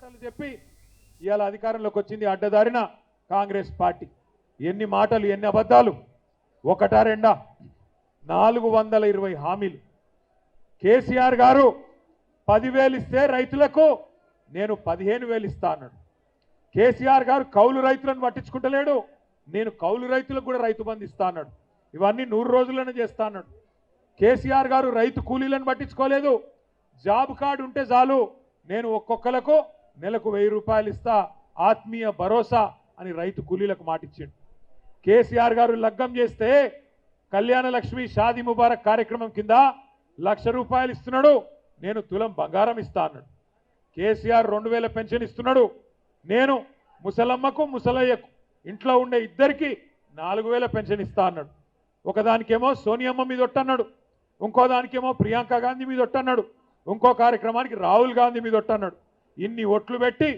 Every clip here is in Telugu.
మాటలు చెప్పి ఇవాళ అధికారంలోకి వచ్చింది అడ్డదారిన కాంగ్రెస్ పార్టీ. ఎన్ని మాటలు ఎన్ని అబద్ధాలు, ఒకటా రెండా? 420 హామీలు. కేసీఆర్ గారు 10,000 ఇస్తే రైతులకు నేను 15,000 ఇస్తా అన్నాడు. కేసీఆర్ గారు కౌలు రైతులను పట్టించుకుంటలేడు, నేను కౌలు రైతులకు కూడా రైతు బంధు ఇస్తా అన్నాడు. ఇవన్నీ 100 రోజుల్లోనే చేస్తా అన్నాడు. కేసీఆర్ గారు రైతు కూలీలను పట్టించుకోలేదు, జాబ్ కార్డు ఉంటే చాలు నేను ఒక్కొక్కలకు నెలకు 1000 రూపాయలు ఇస్తా, ఆత్మీయ భరోసా అని రైతు కూలీలకు మాటిచ్చిండు. కేసీఆర్ గారు లగ్గం చేస్తే కళ్యాణ లక్ష్మి షాదీ ముబారక్ కార్యక్రమం కింద 1,00,000 రూపాయలు ఇస్తున్నాడు, నేను తులం బంగారం ఇస్తా అన్నాడు. కేసీఆర్ 2,000 పెన్షన్ ఇస్తున్నాడు, నేను ముసలమ్మకు ముసలయ్యకు ఇంట్లో ఉండే ఇద్దరికి 4,000 పెన్షన్ ఇస్తా అన్నాడు. ఒకదానికేమో సోనియమ్మ మీద ఒట్టన్నాడు, ఇంకో దానికేమో ప్రియాంక గాంధీ మీద ఒట్టన్నాడు, ఇంకో కార్యక్రమానికి రాహుల్ గాంధీ మీద ఒట్టన్నాడు. ఇన్ని ఒట్లు పెట్టి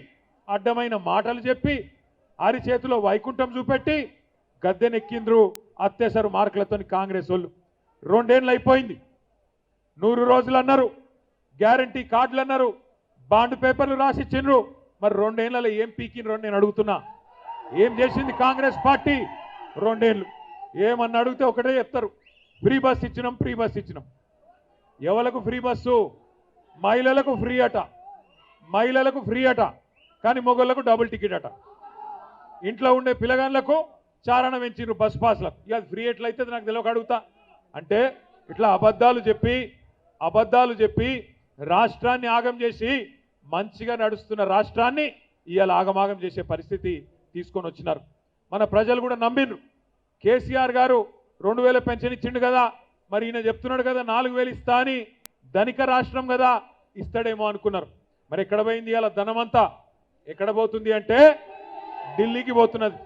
అడ్డమైన మాటలు చెప్పి అరిచేతిలో వైకుంఠం చూపెట్టి గద్దెనెక్కిండ్రు అత్యవసర మార్కులతో కాంగ్రెస్ వాళ్ళు. 2 ఏళ్ళు అయిపోయింది. 100 రోజులు అన్నారు, గ్యారంటీ కార్డులు అన్నారు, బాండ్ పేపర్లు రాసిచ్చిండ్రు. మరి 2 ఏళ్లలో ఏం పీకిండ్రు నేను అడుగుతున్నా. ఏం చేసింది కాంగ్రెస్ పార్టీ 2 ఏళ్ళు? ఏమన్నా అడిగితే ఒకటే చెప్తారు, ఫ్రీ బస్ ఇచ్చినాం, ఫ్రీ బస్ ఇచ్చినాం. ఎవరికి ఫ్రీ బస్సు? మహిళలకు ఫ్రీ అట, మహిళలకు ఫ్రీ అట, కానీ మొగళ్లకు డబుల్ టికెట్ అట. ఇంట్లో ఉండే పిల్లగాళ్ళకు చారణ పెంచిండ్రు బస్ పాస్లకు. ఇక ఫ్రీ ఎట్లయితే నాకు తెలియక అడుగుతా. అంటే ఇట్లా అబద్ధాలు చెప్పి రాష్ట్రాన్ని ఆగం చేసి మంచిగా నడుస్తున్న రాష్ట్రాన్ని ఇవాళ ఆగమాగం చేసే పరిస్థితి తీసుకొని వచ్చినారు. మన ప్రజలు కూడా నమ్మిండ్రు. కేసీఆర్ గారు 2,000 పెన్షన్ ఇచ్చిండు కదా, మరి ఈయన చెప్తున్నాడు కదా 4,000 ఇస్తా అని, ధనిక రాష్ట్రం కదా ఇస్తాడేమో అనుకున్నారు. మరి ఎక్కడ పోయింది ఇవాళ ధనమంతా? ఎక్కడ పోతుంది అంటే ఢిల్లీకి పోతున్నది.